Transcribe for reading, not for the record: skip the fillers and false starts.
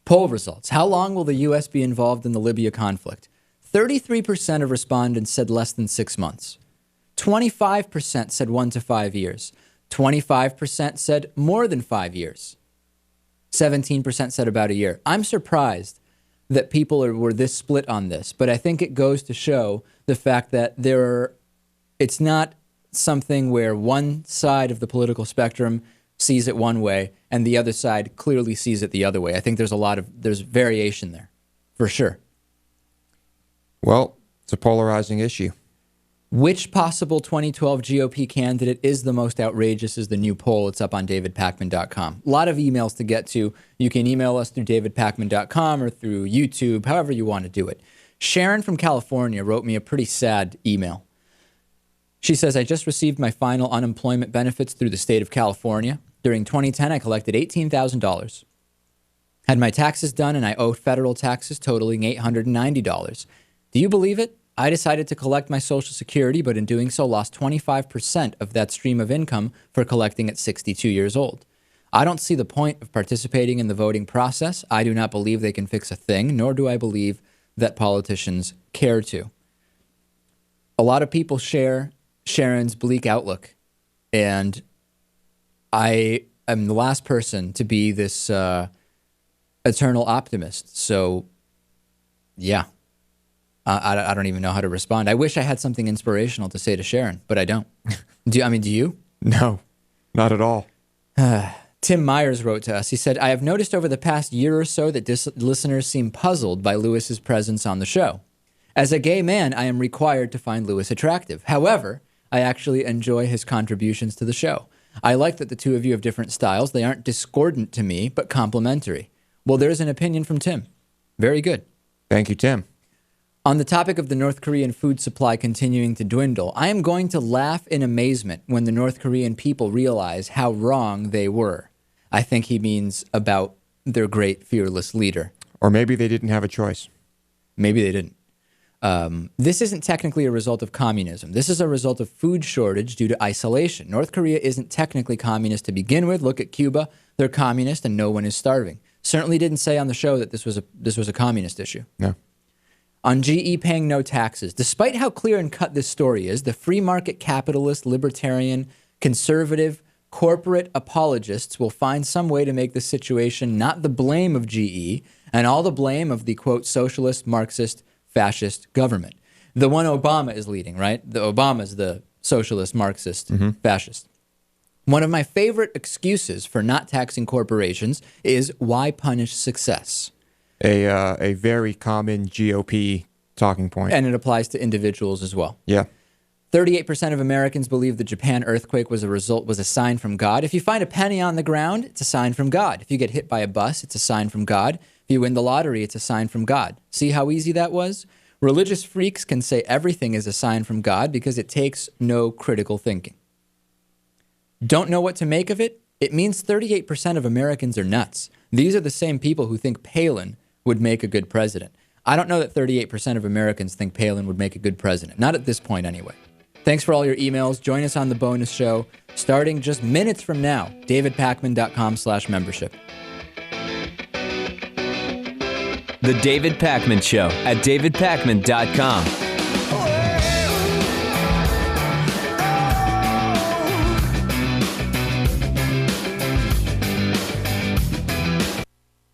Poll results. How long will the U.S. be involved in the Libya conflict? 33% of respondents said less than 6 months. 25% said 1 to 5 years. 25% said more than 5 years. 17% said about a year. I'm surprised that people were this split on this, but I think it goes to show the fact that it's not something where one side of the political spectrum sees it one way and the other side clearly sees it the other way. I think there's variation there, for sure. Well, it's a polarizing issue. Which possible 2012 GOP candidate is the most outrageous is the new poll. It's up on davidpakman.com. A lot of emails to get to. You can email us through davidpakman.com or through YouTube, however you want to do it. Sharon from California wrote me a pretty sad email. She says, I just received my final unemployment benefits through the state of California. During 2010, I collected $18,000. Had my taxes done and I owed federal taxes totaling $890. Do you believe it? I decided to collect my Social Security, but in doing so lost 25% of that stream of income for collecting at 62 years old. I don't see the point of participating in the voting process. I do not believe they can fix a thing, nor do I believe that politicians care to. A lot of people share Sharon's bleak outlook, and I am the last person to be this eternal optimist. So, yeah, I don't even know how to respond. I wish I had something inspirational to say to Sharon, but I don't. Do you? No, not at all. Tim Myers wrote to us. He said, I have noticed over the past year or so that listeners seem puzzled by Lewis's presence on the show. As a gay man, I am required to find Lewis attractive. However, I actually enjoy his contributions to the show. I like that the two of you have different styles. They aren't discordant to me, but complementary. Well, there's an opinion from Tim. Very good. Thank you, Tim. On the topic of the North Korean food supply continuing to dwindle, I am going to laugh in amazement when the North Korean people realize how wrong they were. I think he means about their great, fearless leader. Or maybe they didn't have a choice. Maybe they didn't. This isn't technically a result of communism. This is a result of food shortage due to isolation. North Korea isn't technically communist to begin with. Look at Cuba. They're communist and no one is starving. Certainly didn't say on the show that this was a communist issue. No. On GE paying no taxes. Despite how clear and cut this story is, the free market capitalist, libertarian, conservative, corporate apologists will find some way to make the situation not the blame of GE and all the blame of the, quote, socialist, Marxist, fascist government. The one Obama is leading, right? Obama's the socialist, Marxist, fascist. One of my favorite excuses for not taxing corporations is why punish success? A very common GOP talking point. And it applies to individuals as well. Yeah. 38% of Americans believe the Japan earthquake was a sign from God. If you find a penny on the ground, it's a sign from God. If you get hit by a bus, it's a sign from God. If you win the lottery, it's a sign from God. See how easy that was? Religious freaks can say everything is a sign from God because it takes no critical thinking. Don't know what to make of it? It means 38% of Americans are nuts. These are the same people who think Palin would make a good president. I don't know that 38% of Americans think Palin would make a good president. Not at this point, anyway. Thanks for all your emails. Join us on the bonus show starting just minutes from now. davidpakman.com/membership. The David Pakman Show at davidpakman.com.